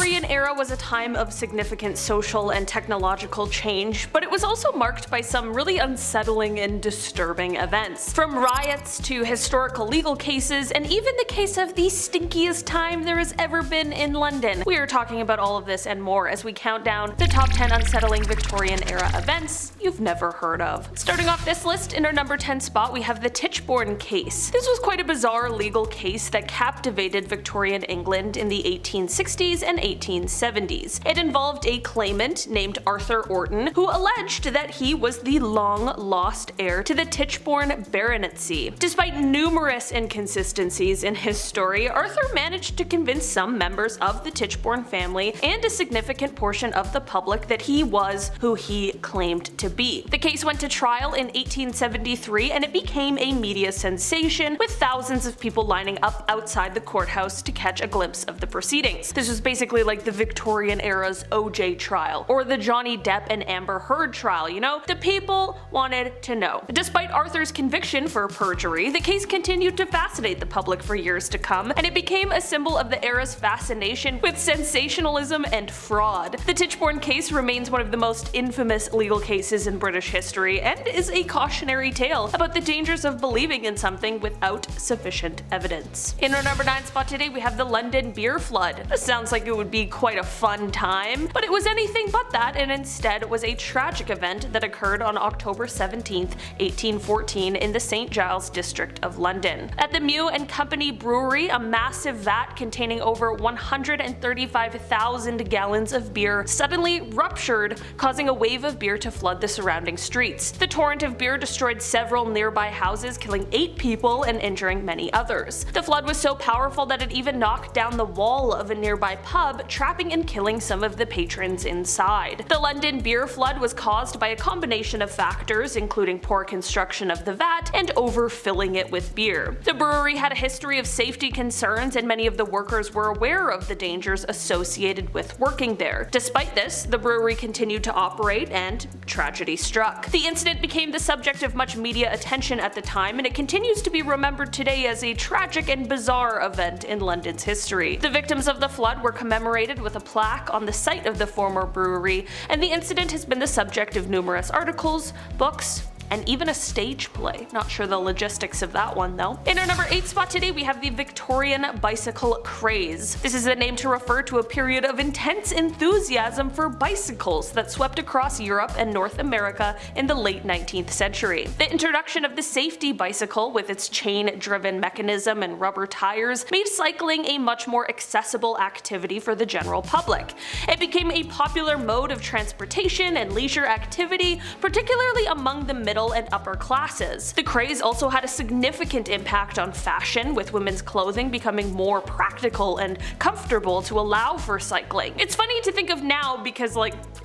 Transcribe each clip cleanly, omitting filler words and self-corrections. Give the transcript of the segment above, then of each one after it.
Victorian era was a time of significant social and technological change, but it was also marked by some really unsettling and disturbing events. From riots to historical legal cases, and even the case of the stinkiest time there has ever been in London. We are talking about all of this and more as we count down the top 10 unsettling Victorian era events you've never heard of. Starting off this list, in our number 10 spot we have the Tichborne Case. This was quite a bizarre legal case that captivated Victorian England in the 1860s and 1870s. It involved a claimant named Arthur Orton who alleged that he was the long-lost heir to the Tichborne baronetcy. Despite numerous inconsistencies in his story, Arthur managed to convince some members of the Tichborne family and a significant portion of the public that he was who he claimed to be. The case went to trial in 1873 and it became a media sensation, with thousands of people lining up outside the courthouse to catch a glimpse of the proceedings. This was basically like the Victorian era's OJ trial, or the Johnny Depp and Amber Heard trial, you know? The people wanted to know. Despite Arthur's conviction for perjury, the case continued to fascinate the public for years to come, and it became a symbol of the era's fascination with sensationalism and fraud. The Tichborne Case remains one of the most infamous legal cases in British history, and is a cautionary tale about the dangers of believing in something without sufficient evidence. In our number 9 spot today we have the London beer flood. This sounds like it would be quite a fun time, but it was anything but that, and instead was a tragic event that occurred on October 17, 1814 in the St. Giles district of London. At the Mew and Company Brewery, a massive vat containing over 135,000 gallons of beer suddenly ruptured, causing a wave of beer to flood the surrounding streets. The torrent of beer destroyed several nearby houses, killing 8 people and injuring many others. The flood was so powerful that it even knocked down the wall of a nearby pub, trapping and killing some of the patrons inside. The London beer flood was caused by a combination of factors, including poor construction of the vat and overfilling it with beer. The brewery had a history of safety concerns, and many of the workers were aware of the dangers associated with working there. Despite this, the brewery continued to operate, and tragedy struck. The incident became the subject of much media attention at the time, and it continues to be remembered today as a tragic and bizarre event in London's history. The victims of the flood were commemorated with a plaque on the site of the former brewery, and the incident has been the subject of numerous articles, books, and even a stage play. Not sure the logistics of that one though. In our number 8 spot today we have the Victorian Bicycle Craze. This is a name to refer to a period of intense enthusiasm for bicycles that swept across Europe and North America in the late 19th century. The introduction of the safety bicycle with its chain-driven mechanism and rubber tires made cycling a much more accessible activity for the general public. It became a popular mode of transportation and leisure activity, particularly among the middle and upper classes. The craze also had a significant impact on fashion, with women's clothing becoming more practical and comfortable to allow for cycling. It's funny to think of now because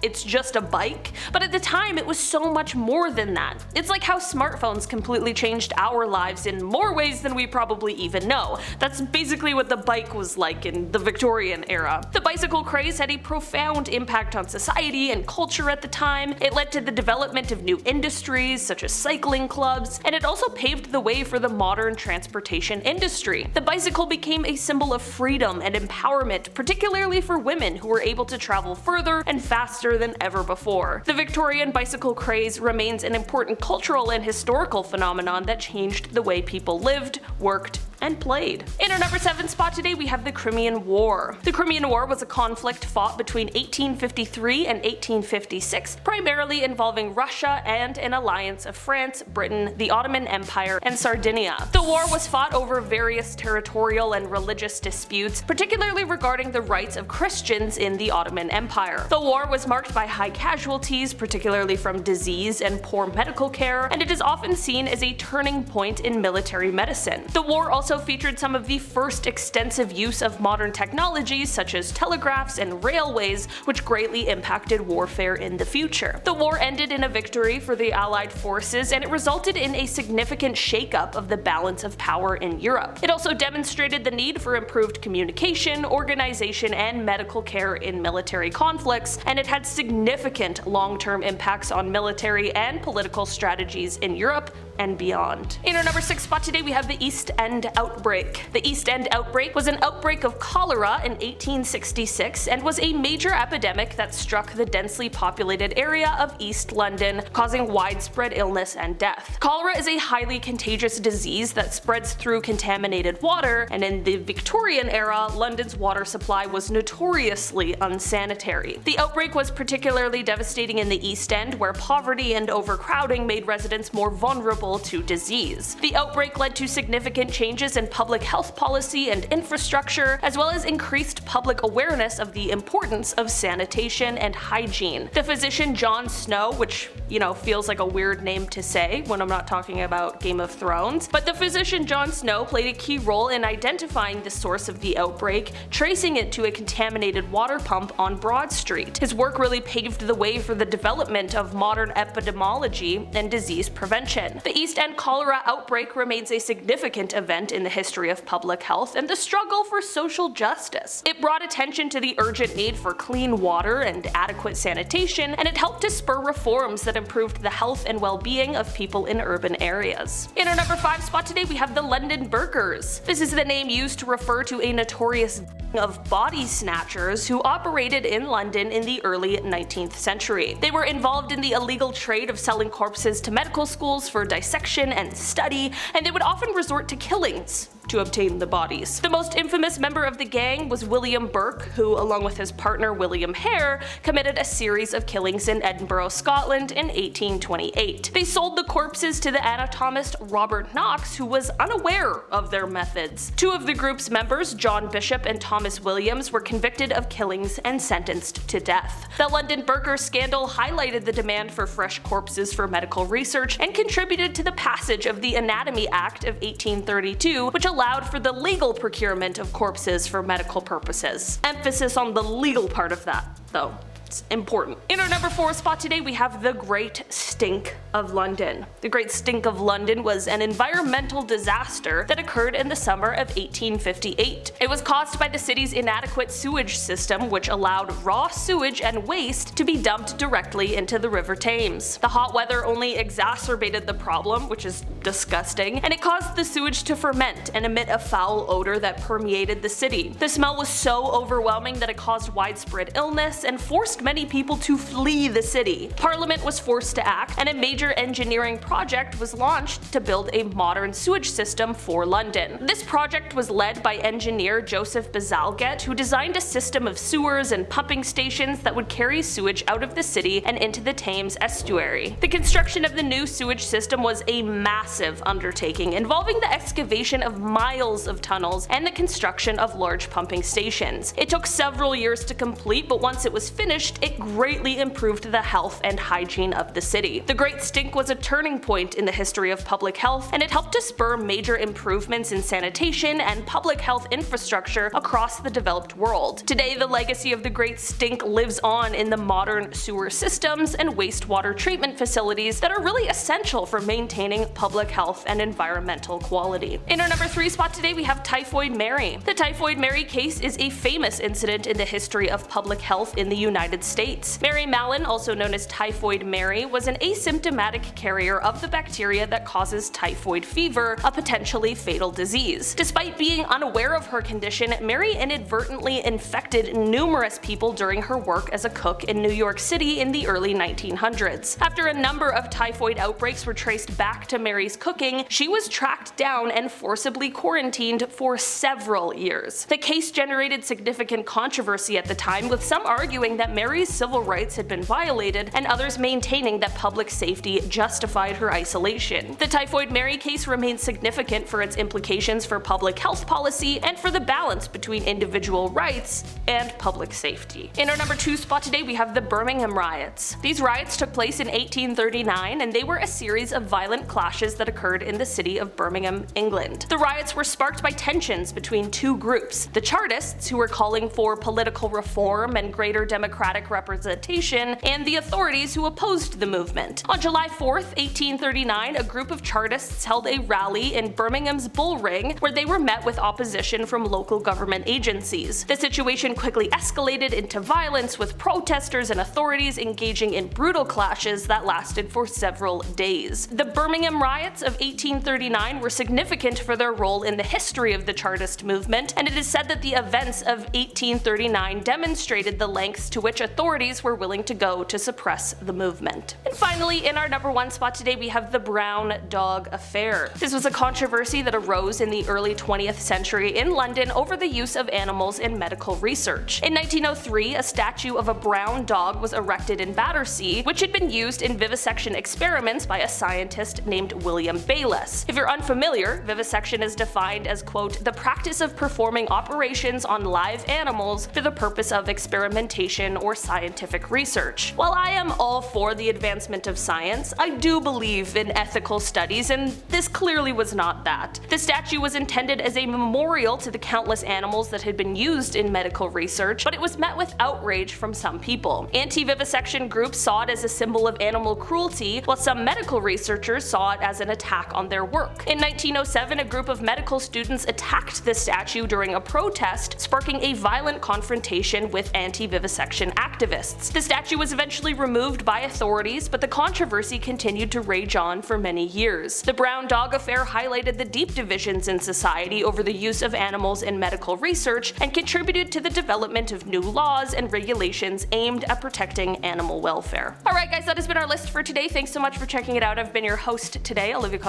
it's just a bike, but at the time it was so much more than that. It's like how smartphones completely changed our lives in more ways than we probably even know. That's basically what the bike was like in the Victorian era. The bicycle craze had a profound impact on society and culture at the time. It led to the development of new industries such as cycling clubs, and it also paved the way for the modern transportation industry. The bicycle became a symbol of freedom and empowerment, particularly for women who were able to travel further and faster than ever before. The Victorian bicycle craze remains an important cultural and historical phenomenon that changed the way people lived, worked, and played. In our number 7 spot today we have the Crimean War. The Crimean War was a conflict fought between 1853 and 1856, primarily involving Russia and an alliance of France, Britain, the Ottoman Empire, and Sardinia. The war was fought over various territorial and religious disputes, particularly regarding the rights of Christians in the Ottoman Empire. The war was marked by high casualties, particularly from disease and poor medical care, and it is often seen as a turning point in military medicine. The war also featured some of the first extensive use of modern technologies such as telegraphs and railways, which greatly impacted warfare in the future. The war ended in a victory for the Allied forces, and it resulted in a significant shakeup of the balance of power in Europe. It also demonstrated the need for improved communication, organization, and medical care in military conflicts, and it had significant long-term impacts on military and political strategies in Europe and beyond. In our number 6 spot today we have the East End Outbreak. The East End Outbreak was an outbreak of cholera in 1866 and was a major epidemic that struck the densely populated area of East London, causing widespread illness and death. Cholera is a highly contagious disease that spreads through contaminated water, and in the Victorian era, London's water supply was notoriously unsanitary. The outbreak was particularly devastating in the East End, where poverty and overcrowding made residents more vulnerable to disease. The outbreak led to significant changes in public health policy and infrastructure, as well as increased public awareness of the importance of sanitation and hygiene. The physician John Snow, which, feels like a weird name to say when I'm not talking about Game of Thrones, but the physician John Snow played a key role in identifying the source of the outbreak, tracing it to a contaminated water pump on Broad Street. His work really paved the way for the development of modern epidemiology and disease prevention. The East End cholera outbreak remains a significant event in the history of public health and the struggle for social justice. It brought attention to the urgent need for clean water and adequate sanitation, and it helped to spur reforms that improved the health and well-being of people in urban areas. In our number 5 spot today, we have the London Burkers. This is the name used to refer to a notorious of body snatchers who operated in London in the early 19th century. They were involved in the illegal trade of selling corpses to medical schools for dissection and study, and they would often resort to killings to obtain the bodies. The most infamous member of the gang was William Burke, who, along with his partner William Hare, committed a series of killings in Edinburgh, Scotland in 1828. They sold the corpses to the anatomist Robert Knox, who was unaware of their methods. Two of the group's members, John Bishop and Thomas Williams, were convicted of killings and sentenced to death. The London Burker scandal highlighted the demand for fresh corpses for medical research and contributed to the passage of the Anatomy Act of 1832, which allowed for the legal procurement of corpses for medical purposes. Emphasis on the legal part of that, though. It's important. In our number 4 spot today, we have the Great Stink of London. The Great Stink of London was an environmental disaster that occurred in the summer of 1858. It was caused by the city's inadequate sewage system, which allowed raw sewage and waste to be dumped directly into the River Thames. The hot weather only exacerbated the problem, which is disgusting, and it caused the sewage to ferment and emit a foul odor that permeated the city. The smell was so overwhelming that it caused widespread illness and forced many people to flee the city. Parliament was forced to act, and a major engineering project was launched to build a modern sewage system for London. This project was led by engineer Joseph Bazalgette, who designed a system of sewers and pumping stations that would carry sewage out of the city and into the Thames estuary. The construction of the new sewage system was a massive undertaking, involving the excavation of miles of tunnels and the construction of large pumping stations. It took several years to complete, but once it was finished, it greatly improved the health and hygiene of the city. The Great Stink was a turning point in the history of public health, and it helped to spur major improvements in sanitation and public health infrastructure across the developed world. Today, the legacy of the Great Stink lives on in the modern sewer systems and wastewater treatment facilities that are really essential for maintaining public health and environmental quality. In our number 3 spot today, we have Typhoid Mary. The Typhoid Mary case is a famous incident in the history of public health in the United States. Mary Mallon, also known as Typhoid Mary, was an asymptomatic carrier of the bacteria that causes typhoid fever, a potentially fatal disease. Despite being unaware of her condition, Mary inadvertently infected numerous people during her work as a cook in New York City in the early 1900s. After a number of typhoid outbreaks were traced back to Mary's cooking, she was tracked down and forcibly quarantined for several years. The case generated significant controversy at the time, with some arguing that Mary's civil rights had been violated and others maintaining that public safety justified her isolation. The Typhoid Mary case remains significant for its implications for public health policy and for the balance between individual rights and public safety. In our number 2 spot today, we have the Birmingham Riots. These riots took place in 1839, and they were a series of violent clashes that occurred in the city of Birmingham, England. The riots were sparked by tensions between two groups: the Chartists, who were calling for political reform and greater democratic democratic representation and the authorities who opposed the movement. On July 4th, 1839, a group of Chartists held a rally in Birmingham's Bull Ring where they were met with opposition from local government agencies. The situation quickly escalated into violence, with protesters and authorities engaging in brutal clashes that lasted for several days. The Birmingham Riots of 1839 were significant for their role in the history of the Chartist movement, and it is said that the events of 1839 demonstrated the lengths to which authorities were willing to go to suppress the movement. And finally, in our number 1 spot today, we have the Brown Dog Affair. This was a controversy that arose in the early 20th century in London over the use of animals in medical research. In 1903, a statue of a brown dog was erected in Battersea, which had been used in vivisection experiments by a scientist named William Bayliss. If you're unfamiliar, vivisection is defined as, quote, the practice of performing operations on live animals for the purpose of experimentation or scientific research. While I am all for the advancement of science, I do believe in ethical studies, and this clearly was not that. The statue was intended as a memorial to the countless animals that had been used in medical research, but it was met with outrage from some people. Anti-vivisection groups saw it as a symbol of animal cruelty, while some medical researchers saw it as an attack on their work. In 1907, a group of medical students attacked the statue during a protest, sparking a violent confrontation with anti-vivisection activists. The statue was eventually removed by authorities, but the controversy continued to rage on for many years. The Brown Dog Affair highlighted the deep divisions in society over the use of animals in medical research and contributed to the development of new laws and regulations aimed at protecting animal welfare. Alright guys, that has been our list for today. Thanks so much for checking it out. I've been your host today, Olivia,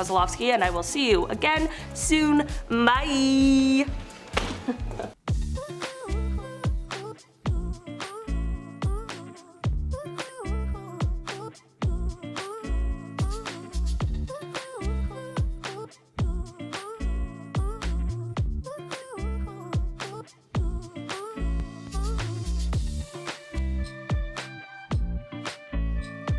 and I will see you again soon. Bye!